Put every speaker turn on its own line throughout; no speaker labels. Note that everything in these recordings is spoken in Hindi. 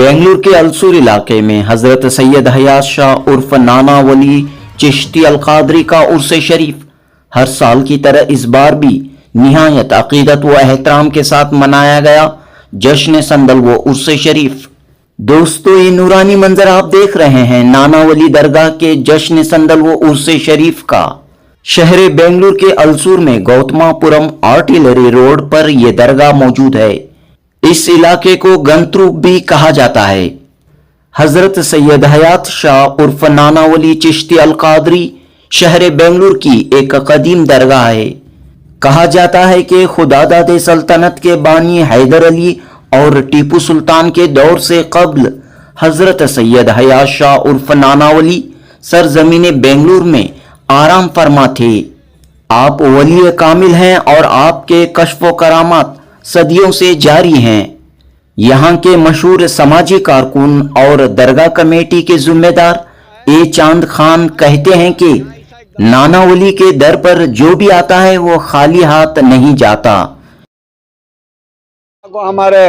बेंगलुरु के अलसूर इलाके में हजरत सैयद हयात शाह उर्फ नाना वली चिश्ती अल कादरी का उर्स शरीफ हर साल की तरह इस बार भी निहायत अकीदत व एहतराम के साथ मनाया गया। जश्न संदल व उर्स शरीफ। दोस्तों, ये नूरानी मंजर आप देख रहे हैं नाना वली दरगाह के जश्न संदल व उर्स शरीफ का। शहर बेंगलुरु के अलसूर में गौतमापुरम आर्टिलरी रोड पर यह दरगाह मौजूद है। इस इलाके को गंतरूप भी कहा जाता है। हजरत सैयद हयात शाह उर्फ नाना वली चिश्ती अल कादरी शहर बेंगलुरु की एक कदीम दरगाह है। कहा जाता है कि खुदादादे सल्तनत के बानी हैदर अली और टीपू सुल्तान के दौर से कब्ल हजरत सैयद हयात शाह उर्फ नाना वली सरजमीन बेंगलुरु में आराम फरमा थे। आप वली कामिल हैं और आपके कश्फ करामात सदियों से जारी हैं। यहाँ के मशहूर समाजी कारकुन और दरगाह कमेटी के जिम्मेदार ए चांद खान कहते हैं कि नाना वली के दर पर जो भी आता है वो खाली हाथ नहीं जाता।
को हमारे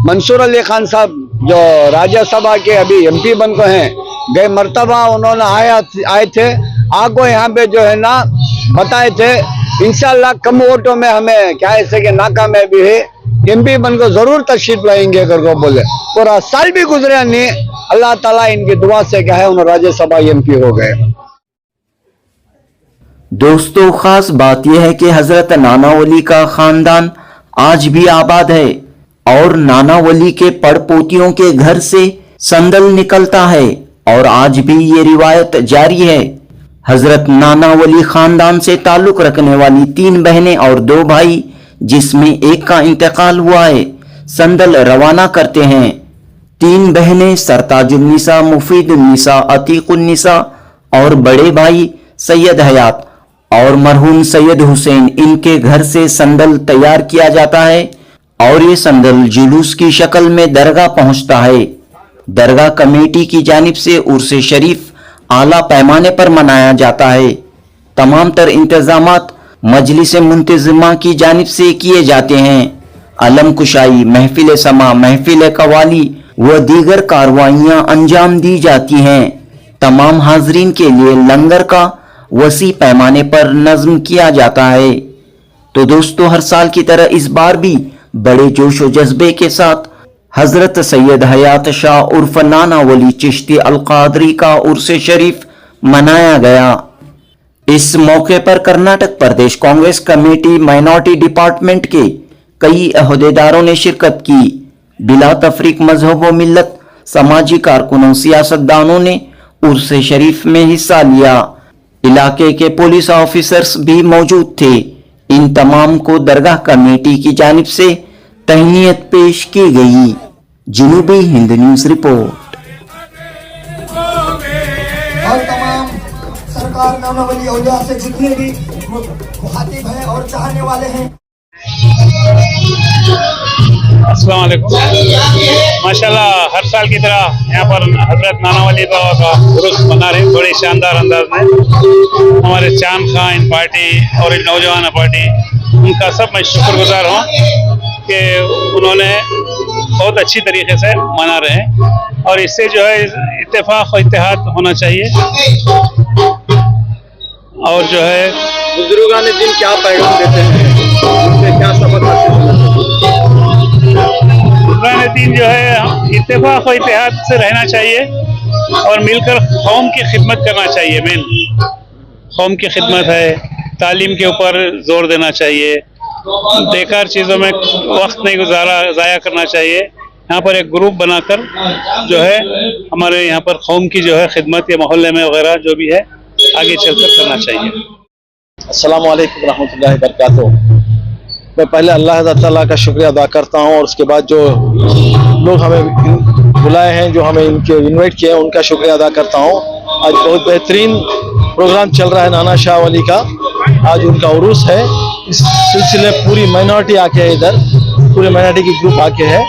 मंसूर अली खान साहब जो राज्यसभा के अभी एमपी बन को हैं, गए मर्तबा उन्होंने आए थे, आपको यहाँ पे जो है ना बताए थे इंशाल्लाह कम वोटों में हमें क्या ऐसे कि नाकामयाबी है, एमपी बन को जरूर तशरीफ लाएंगे करके बोले। पूरा साल भी गुजरा नहीं, अल्लाह ताला इनकी दुआ से क्या है उन्होंने राज्यसभा एमपी हो गए।
दोस्तों, खास बात यह है कि हजरत नाना वली का खानदान आज भी आबाद है और नाना वली के पड़पोतियों के घर से संदल निकलता है और आज भी ये रिवायत जारी है। हजरत नाना वली खानदान से ताल्लुक रखने वाली 3 बहनें और 2 भाई, जिसमें एक का इंतकाल हुआ है, संदल रवाना करते हैं। 3 बहनें सरताजुन्निसा, मुफीदुन्निसा, अतीकुन्निसा और बड़े भाई सैयद हयात और मरहूम सैयद हुसैन, इनके घर से संदल तैयार किया जाता है और ये संदल जुलूस की शक्ल में दरगाह पहुंचता है। दरगाह कमेटी की जानिब से उर्स शरीफ आला पैमाने पर मनाया जाता है। तमाम तर इंतजामात मजलिस मुंतजिमा की जानिब से किए जाते हैं। अलम कुशाई, महफिल समा, महफिल कवाली व दीगर कार्रवाइयां अंजाम दी जाती हैं। तमाम हाजरीन के लिए लंगर का वसी पैमाने पर नज्म किया जाता है। तो दोस्तों, हर साल की तरह इस बार भी बड़े जोश व जज्बे के साथ हजरत सैयद हयात शाह उर्फ नाना वली चिश्ती अल कादरी का उर्स शरीफ मनाया गया। इस मौके पर कर्नाटक प्रदेश कांग्रेस कमेटी माइनॉरिटी डिपार्टमेंट के कई अहदेदारों ने शिरकत की। बिला तफरीक मजहब व मिल्लत समाजी कारकुनों, सियासतदानों ने उर्स शरीफ में हिस्सा लिया। इलाके के पुलिस ऑफिसर्स भी मौजूद थे। इन तमाम को दरगाह कमेटी की जानिब से तहनीयत पेश की गई। जनूबी हिंद न्यूज रिपोर्ट।
और तमाम सरकार नाना वली औलिया से जितने भी मुखातिब हैं और चाहने वाले हैं।
अस्सलाम वालेकुम। माशाल्लाह, हर साल की तरह यहाँ पर हजरत नाना वली बाबा का उर्स मना रहे हैं बड़े शानदार अंदाज में। हमारे चांद खान पार्टी और नौजवान पार्टी, उनका सब मैं शुक्रगुजार हूँ कि उन्होंने बहुत अच्छी तरीके से मना रहे हैं और इससे जो है इत्तेफाक और इत्तेहाद होना चाहिए। और जो है
बुजुर्गान दिन क्या पैगाम देते हैं, उनसे क्या सबक हासिल होना चाहिए?
बुजुर्गान दिन जो है इत्तेफाक और इत्तेहाद से रहना चाहिए और मिलकर कौम की खिदमत करना चाहिए। मेन कौम की खिदमत है, तालीम के ऊपर जोर देना चाहिए, बेकार चीज़ों में वक्त नहीं ज़ाया करना चाहिए। यहाँ पर एक ग्रुप बनाकर जो है हमारे यहाँ पर कौम की जो है खिदमत या मोहल्ले में वगैरह जो भी है आगे चलकर करना चाहिए।
अस्सलाम वालेकुम रहमतुल्लाहि बरकातहू। मैं पहले अल्लाह ताला का शुक्रिया अदा करता हूँ और उसके बाद जो लोग हमें बुलाए हैं, जो हमें इनके इनवाइट किए हैं, उनका शुक्रिया अदा करता हूँ। आज बहुत बेहतरीन प्रोग्राम चल रहा है नाना शाह वली का। आज उनका उरूस है। इस सिलसिले पूरी माइनॉरिटी आके है, इधर पूरे माइनॉरिटी की ग्रुप आके है।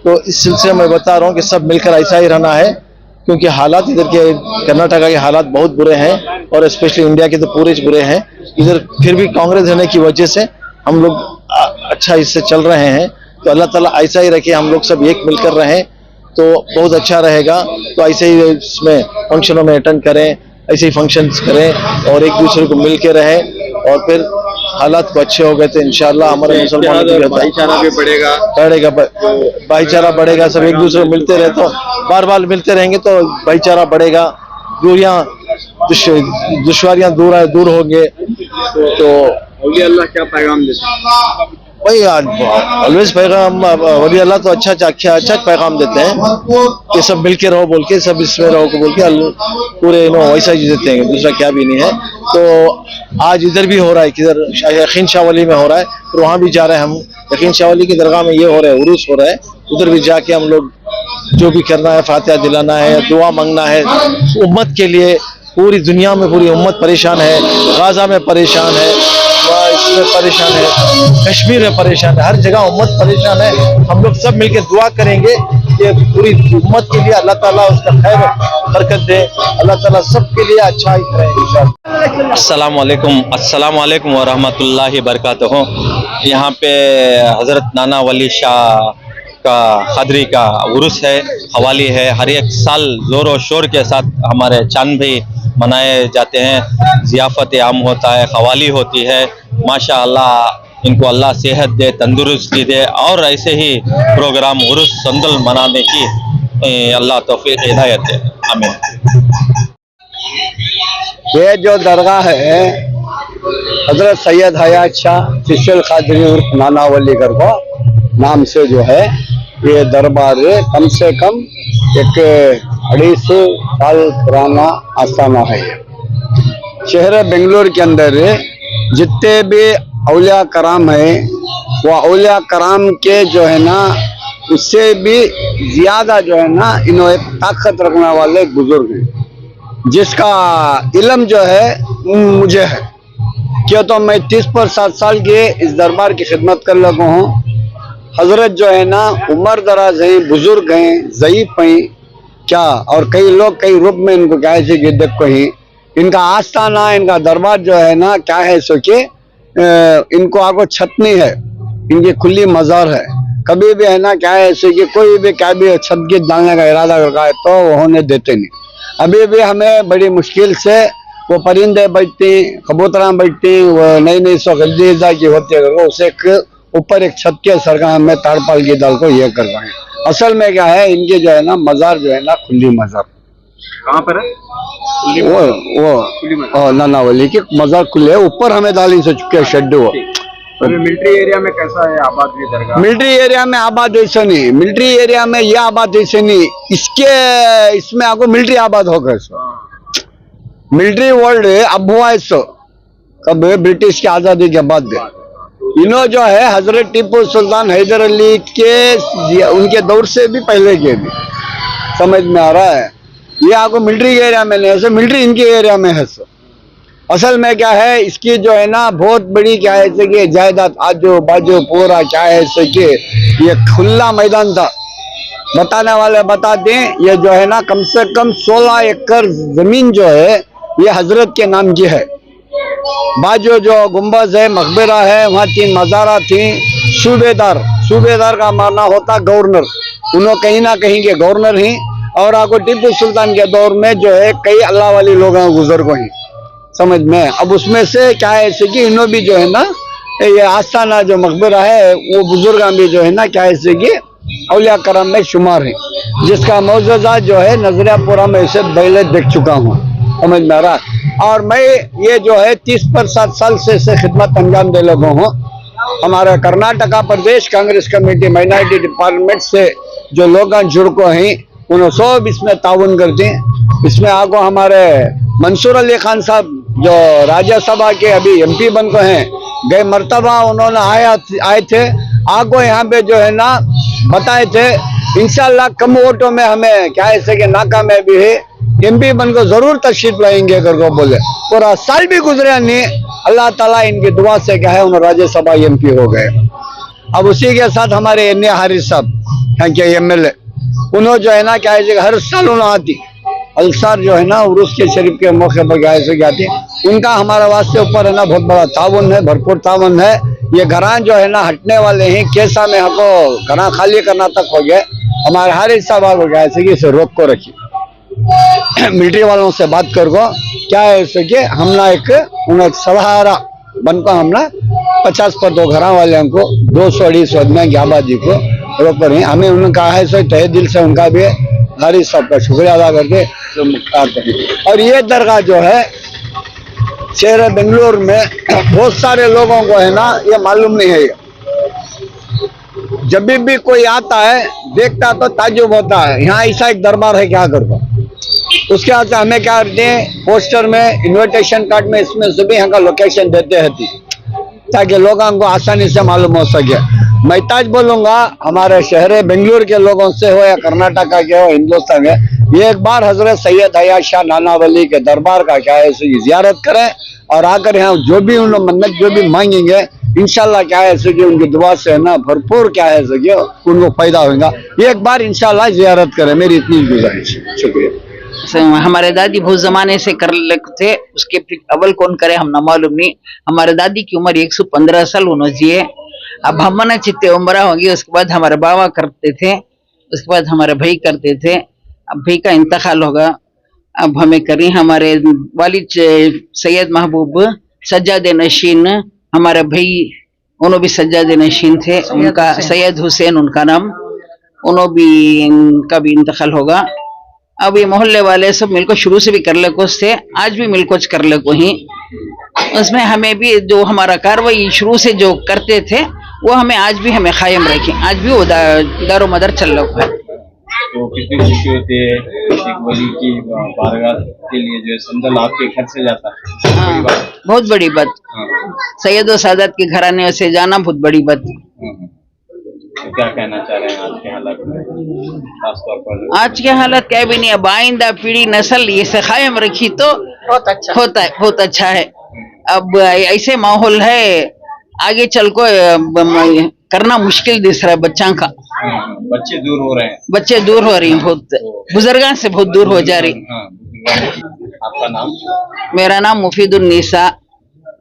तो इस सिलसिले में बता रहा हूँ कि सब मिलकर ऐसा ही रहना है, क्योंकि हालात इधर के कर्नाटका के हालात बहुत बुरे हैं और स्पेशली इंडिया के तो पूरे बुरे हैं। इधर फिर भी कांग्रेस रहने की वजह से हम लोग अच्छा इससे चल रहे हैं। तो अल्लाह ताला ऐसा ही रखे, हम लोग सब एक मिलकर रहें, तो बहुत अच्छा रहेगा। तो ऐसे ही इसमें फंक्शनों में अटेंड करें, ऐसे ही फंक्शंस करें और एक दूसरे को मिल के रहें और फिर हालात को अच्छे हो गए तो इंशाल्लाह हमारे मुसलमानों की
भाईचारा भी बढ़ेगा।
भाईचारा बढ़ेगा। सब एक दूसरे को मिलते रहे तो बार बार मिलते रहेंगे तो भाईचारा बढ़ेगा, दूरियां दुश्वारियां दूर होंगे। तो
औलिया अल्लाह क्या पैगाम देते हैं?
वही ऑलवेज पैगाम वली अल्लाह तो अच्छा पैगाम देते हैं कि सब मिल के रहो बोल के, सब इसमें रहो को बोल के पूरे वैसा ही देते हैं, दूसरा क्या भी नहीं है। तो आज इधर भी हो रहा है, किधर यकीन शाह वली में हो रहा है, फिर वहाँ भी जा रहे हैं हम। यकीन शाह वली की दरगाह में ये हो रहा है, उरूस हो रहा है, उधर भी जाके हम लोग जो भी करना है, फातिहा दिलाना है, दुआ मांगना है उम्मत के लिए। पूरी दुनिया में पूरी उम्मत परेशान है, गाजा में परेशान है, इसमें परेशान है, कश्मीर में परेशान है, हर जगह उम्मत परेशान है। हम लोग सब मिलकर दुआ करेंगे कि पूरी उम्मत के लिए अल्लाह ताला उसका खैर बरकत दे, अल्लाह ताला सबके लिए अच्छा ही करे इंशाअल्लाह।
अस्सलाम वालेकुम व रहमतुल्लाहि बरकातहू। यहाँ पे हज़रत नाना वली शाह का क़ादरी का उर्स है, हवाली है। हर एक साल ज़ोर और शोर के साथ हमारे चांद भी मनाए जाते हैं, ज़ियाफ़त आम होता है, क़वाली होती है। माशाअल्लाह इनको अल्लाह सेहत दे, तंदुरुस्ती दे और ऐसे ही प्रोग्राम उर्स संदल मनाने की अल्लाह तौफीक हिदायत दे। आमीन।
ये जो दरगाह है हजरत सैयद हयात शाह चिश्ती क़ादरी उर्फ नाना वली करको नाम से जो है ये दरबार कम से कम 250 साल पुराना आस्थाना है। शहर बेंगलोर के अंदर जितने भी औलिया कराम है वो औलिया कराम के जो है ना उससे भी ज्यादा जो है ना इन्होंने ताकत रखने वाले बुजुर्ग हैं, जिसका इल्म जो है मुझे है। क्यों तो मैं 30 साल के इस दरबार की खिदमत कर लगा हूँ। हजरत जो है ना उम्र दराज हैं, बुजुर्ग हैं, ज़ईफ हैं क्या, और कई लोग कई रूप में इनको क्या है कि देखो ही इनका आस्थाना, इनका दरबार जो है ना क्या है सो कि इनको आगो छत नहीं है, इनकी खुली मज़ार है। कभी भी है ना क्या है सो कि कोई भी क्या भी छत की डालने का इरादा करता है तो वो होने देते नहीं। अभी भी हमें बड़ी मुश्किल से वो परिंदे बैठती, कबूतरा बैठती, वो नई नई सो गलीजा की होती है, उसे ऊपर एक छत के सरकार में ताड़पाल की दाल को ये कर पाए। असल में क्या है इनके जो है ना मजार जो है ना खुली मजार।
कहाँ पर है?
वो नाना वली की मजार खुले है, ऊपर हमें डाली से चुके शेड। वो
मिलिट्री एरिया में कैसा है आबाद ये दरगाह?
मिलिट्री एरिया में आबाद ऐसा नहीं, मिलिट्री एरिया में ये आबाद ऐसे नहीं, इसमें आपको मिलिट्री आबाद होगा। मिलिट्री वर्ल्ड अब हुआ है कब ब्रिटिश की आजादी के बाद। इन्हों जो है हजरत टीपू सुल्तान हैदर अली के उनके दौर से भी पहले के भी समझ में आ रहा है। ये आपको मिलिट्री एरिया में नहीं है, मिलिट्री इनके एरिया में है। असल में क्या है इसकी जो है ना बहुत बड़ी क्या है कि जायदाद आजू बाजू पूरा क्या है कि ये खुला मैदान था। बताने वाले बता दें ये जो है ना कम से कम 16 एकड़ जमीन जो है ये हजरत के नाम की है। बाजू जो गुम्बज है, मकबरा है, वहाँ 3 मज़ारा थी। सूबेदार का माना होता गवर्नर, उन्होंने कहीं ना कहीं के गवर्नर ही। और आपको टीपू सुल्तान के दौर में जो है कई अल्लाह वाली लोग गुजर को ही समझ में। अब उसमें से क्या है ऐसे कि इन्हों भी जो है ना ये आस्थाना जो मकबरा है वो बुजुर्ग भी जो है ना क्या ऐसे कि औलिया करम में शुमार है, जिसका मौजूदा जो है नजरियापुरा में इसे पहले देख चुका हूँ, समझ में आ रहा। और मैं ये जो है 30 साल से इसे खिदमत अंजाम दे लगा हूँ। हमारा कर्नाटका प्रदेश कांग्रेस कमेटी माइनॉरिटी डिपार्टमेंट से जो लोग जुड़ को हैं उन्होंने सब इसमें ताउन करते हैं। इसमें आगो हमारे मंसूर अली खान साहब जो राज्यसभा के अभी MP बन को हैं, गए मर्तबा उन्होंने आए थे, आगो यहाँ पे जो है ना बताए थे इंशाल्लाह कम वोटों में हमें क्या ऐसे कि नाकामयाबी है, MP बन को जरूर तशरीफ लाएंगे करके बोले। पूरा साल भी गुजरा नहीं, अल्लाह ताला इनकी दुआ से क्या है उन्होंने राज्यसभा MP हो गए। अब उसी के साथ हमारे NA हारिस साहब यहाँ के MLA, उन्होंने जो है ना क्या है हर साल उन्होंने आती अलसार जो है ना उर्स के शरीफ के मौके पर क्या ऐसे आती, उनका हमारा वास्ते ऊपर है ना बहुत बड़ा ताउन है, भरपूर ताउन है। ये घरां जो है ना हटने वाले हैं, कैसा में हमको घरां खाली करना तक हो गया हमारे हर हिस्सा भाग हो गया है कि इसे रोक को रखी मिलिट्री वालों से बात कर को क्या है इसे कि हमने एक सहारा बन को हमने 50 पर 2 घर वाले को 200-250 आदमी की आबादी को रोक रही। हमें उन्होंने कहा है सो तहे दिल से उनका भी हर सबका शुक्रिया अदा करके और ये दरगाह जो है शहर बेंगलुरु में बहुत सारे लोगों को है ना ये मालूम नहीं है। जब भी कोई आता है देखता तो ताज्जुब होता है यहाँ ऐसा एक दरबार है क्या करता। उसके बाद हमें क्या करते हैं पोस्टर में इनविटेशन कार्ड में इसमें से भी यहाँ का लोकेशन देते हैं ताकि लोगों को आसानी से मालूम हो सके। मैं ताज बोलूंगा हमारे शहर बेंगलुरु के लोगों से हो या कर्नाटका के हो हिंदुस्तान के एक बार हजरत सैयद हयात शाह नाना वली के दरबार का क्या है जियारत करें और आकर यहाँ जो भी उन मन्नत जो भी मांगेंगे इंशाल्लाह क्या है कि उनकी दुआ से है ना भरपूर क्या है कि उनको फायदा होगा। एक बार इंशाल्लाह जियारत करें मेरी इतनी गुजारिश। शुक्रिया।
हमारे दादी बहुत जमाने से कर लेते थे उसके अव्वल कौन करे हम ना मालूम नहीं। हमारे दादी की उम्र 115 साल होना चाहिए। अब हम ना चित्ते उम्र होगी उसके बाद हमारे बाबा करते थे उसके बाद हमारे भाई करते थे। अब भाई का इंतकाल होगा अब हमें करें। हमारे वालिद सैयद महबूब सज्जाद नशीन हमारे भाई उन्होंने भी सज्जाद नशीन थे। उनका सैयद हुसैन उनका नाम उन्होंने भी इनका भी इंतकाल होगा। अब ये मोहल्ले वाले सब मिलकर शुरू से भी कर ले कुछ थे आज भी मिल कुछ कर ले को ही उसमें हमें भी जो हमारा कार्रवाई शुरू से जो करते थे वो हमें आज भी हमें कायम रखें। आज भी वो दारो मदर चल रहा है।
तो कितनी खुशी होती है एक वली की बारगाह के लिए जो संदल आपके घर से जाता है।
हाँ, बहुत बड़ी बात। सैयद और सादात के घराने से जाना बहुत बड़ी बात।
तो क्या कहना चाह रहे हैं आज के हालात में खासतौर पर?
आज के हालत क्या भी नहीं। अब आइंदा पीढ़ी नस्ल ये से कायम रखी तो बहुत अच्छा है। अब ऐसे माहौल है आगे चल को करना मुश्किल दिख रहा है बच्चा का।
बच्चे दूर हो रहे हैं।
बच्चे दूर हो रही हैं बहुत बुजुर्गां से बहुत दूर हो जा रही।
आपका नाम?
मेरा नाम मुफीदुन्निसा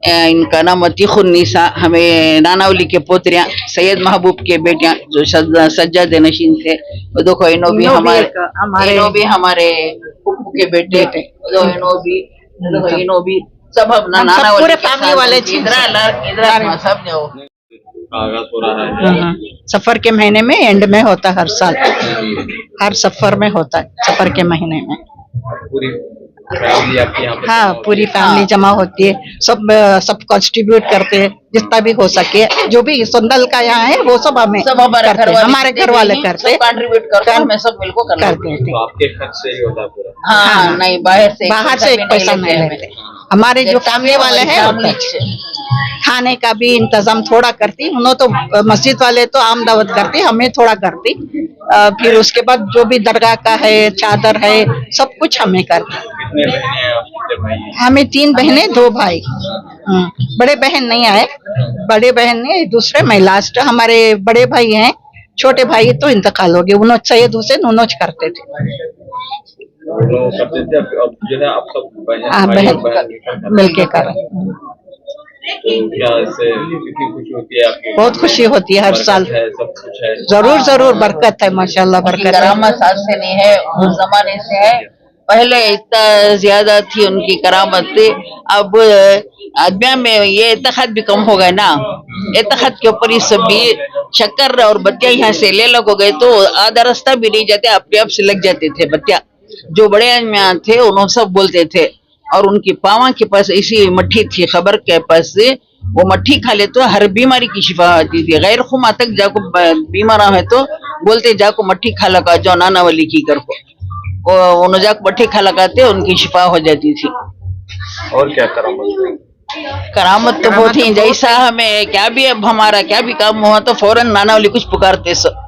इनका नाम अतीकुन्निसा। हमें नानावली के पोतरियां सैयद महबूब के बेटियां जो सज्जाद नशीन थे वो देखो इनो भी हमारे फूफू के बेटे इनो भी सब अपना नानावली पूरे फैमिली वाले सब
आगाज हो रहा है।
सफर के महीने में एंड में होता है हर साल हर सफर में होता है सफर के महीने में।
पूरी फैमिली आपकी यहाँ पे?
हाँ पूरी फैमिली जमा होती है सब कंट्रीब्यूट करते हैं जितना भी हो सके जो भी संदल का यहाँ है वो सब हमें हमारे घर वाले करते
कंट्रीब्यूट करते हैं। हमें सब मिलकर करते हैं।
तो आपके खर्च से ही होता पूरा?
हाँ नहीं बाहर से एक पैसा नहीं लेते।
हमारे जो फैमिली वाले हैं खाने का भी इंतजाम थोड़ा करती। उन्होंने तो मस्जिद वाले तो आम दावत करती हमें थोड़ा करती। फिर उसके बाद जो भी दरगाह का है चादर है सब कुछ हमें करती।
कितने बहनें हैं आप? कितने भाई हैं?
हमें 3 बहनें 2 भाई। बड़े बहन नहीं आए बड़े बहन ने दूसरे मैं लास्ट। हमारे बड़े भाई हैं छोटे भाई तो इंतकाल हो गए। उन्होंने सैयद हुसैन उन्होंने करते थे।
करते थे अब जो है आप सब
बहन मिलके कर।
तो क्या इससे कितनी खुशी होती है आपकी?
बहुत खुशी होती है हर साल।
सब कुछ है
जरूर बरकत है माशाल्लाह बरकत है।
करामत आज से नहीं है उस जमाने से है। पहले इतना ज्यादा थी उनकी करामत थी। अब आदमिया में ये इत्तेहाद भी कम हो गए ना। इत्तेहाद के ऊपर ही सब भी शक्कर और बत्तियां यहाँ से ले लगो गए तो आधा रास्ता भी नहीं जाते अपने आप से लग जाते थे बत्तियां। जो बड़े आदमियां थे उन्होंने सब बोलते थे और उनकी पावा के पास ऐसी मट्ठी थी खबर के पास वो मट्ठी खा ले तो हर बीमारी की शिफा होती थी। गैर खुमा तक जाको बीमार है तो बोलते जाको मट्ठी खा लगा जो नाना वली की कर को उन्होंने जाको मट्ठी खा लगाते उनकी शिफा हो जाती थी।
और क्या करामत?
करामत तो बहुत ही जैसा हमें क्या भी अब हमारा क्या भी काम हुआ तो फौरन नाना वली कुछ पुकारते सब।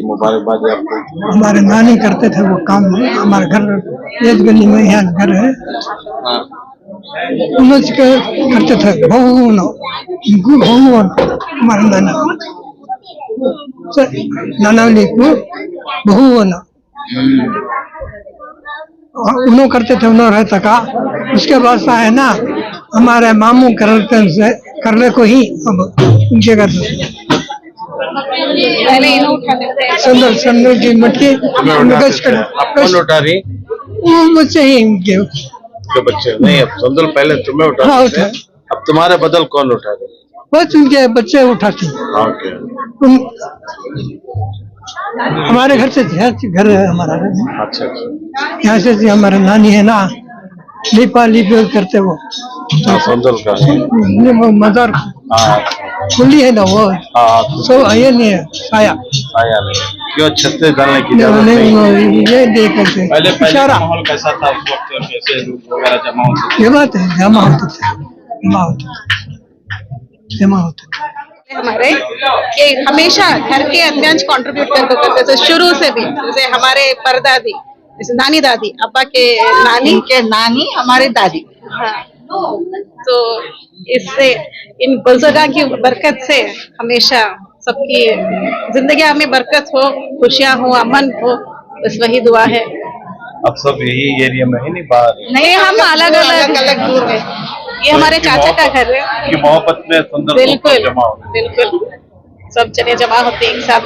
मुबारकबाद आपको।
हमारे नानी करते थे वो काम। हमारे घर एक गली में यहाँ घर है उन्होंने करते थे हमारे नाना वाली को बहु उन्होंने करते थे उन्होंने रहता का। उसके बाद है ना हमारे मामू करते से करने को ही अब उनके घर
पहले इन्हें उठा लेते हैं।
संदल संदल की मटकी गश कर
आप कौन उठा रही?
वो मुझसे ही इनके
के बच्चे नहीं, अब संदल पहले तुम्हें उठा
हाँ,
रहे थे,
उठा।
अब तुम्हारे बदल कौन उठा रहे?
बस उनके बच्चे उठाते
ओके।
उन हमारे घर से घर है हमारा
अच्छा अच्छा।
यहाँ से हमारा नानी है ना, लिपा लिपी करते वो
हाँ, संदल का।
मदर
हाँ
खुली है ना वो
हाँ,
सब ये नहीं है आया
आया नहीं। क्यों छत्ते डालने की जरूरत
नहीं,
नहीं?
ये देख करके
पहले पहले
इशारा
माहौल कैसा था उस वक्त, कैसे लोग वगैरह जमा होते थे?
ये बात है, जमा होते थे जमा होते थे।
हमारे कि हमेशा घर के अंदर कंट्रीब्यूट करते थे शुरू से भी। जैसे हमारे परदादी, जैसे नानी दादी, अब्बा के नानी हमारे दादी। हाँ, तो इससे इन बुजुर्गों की बरकत से हमेशा सबकी जिंदगी में बरकत हो, खुशियां हो, अमन हो, बस वही दुआ है।
अब सब यही एरिया में है, नहीं बाहर?
नहीं, हम अलग अलग दूर है। ये हमारे चाचा का घर है।
कि मोहब्बत में सुंदर
बिल्कुल
जमा हो।
बिल्कुल, सब जने जमा होते हैं एक साथ।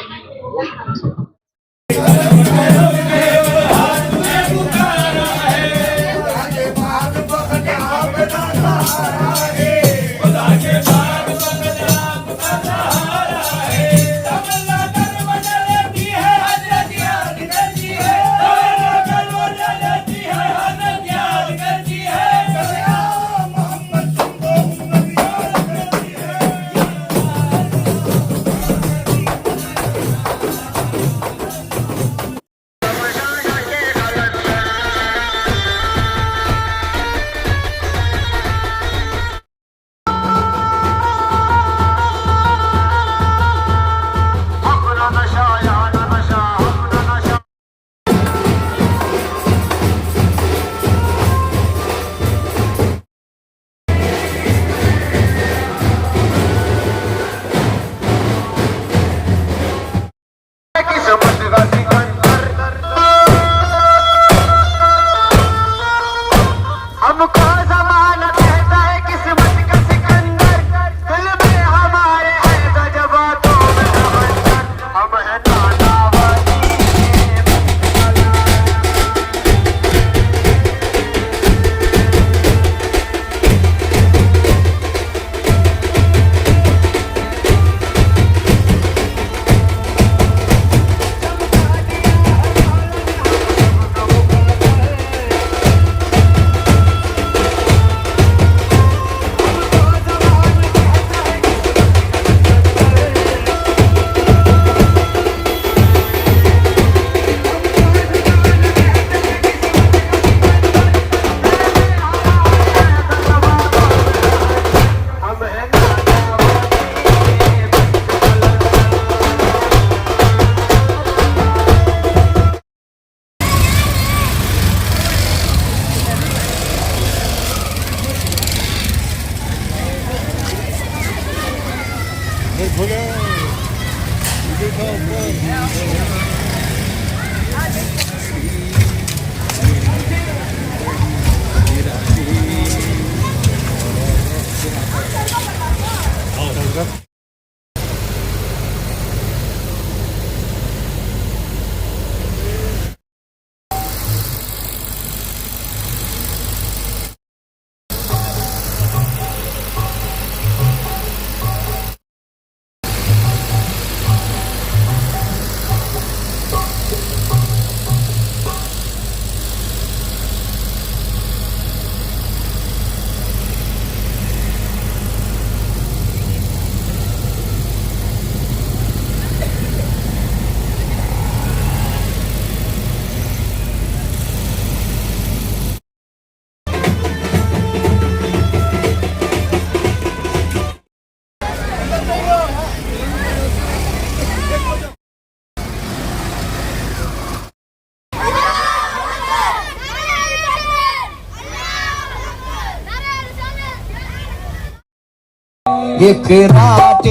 एक रात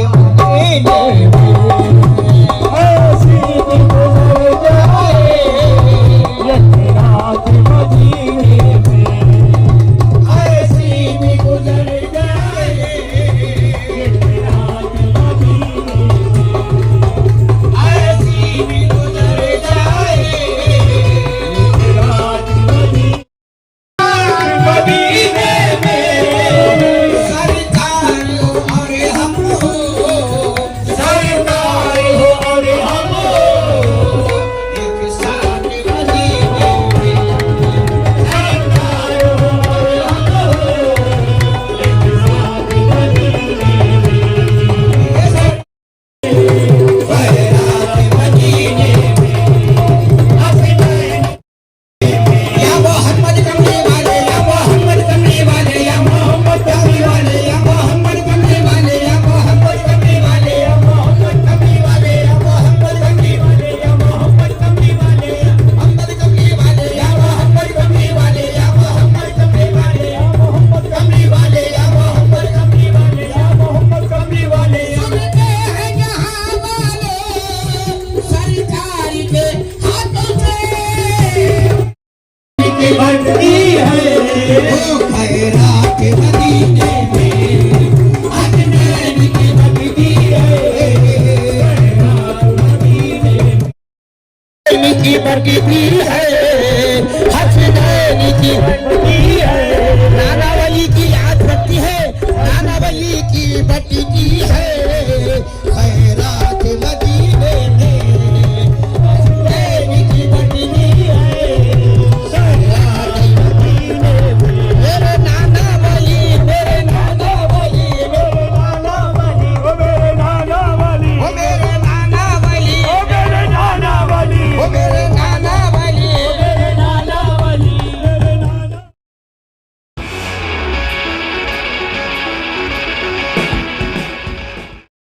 भूख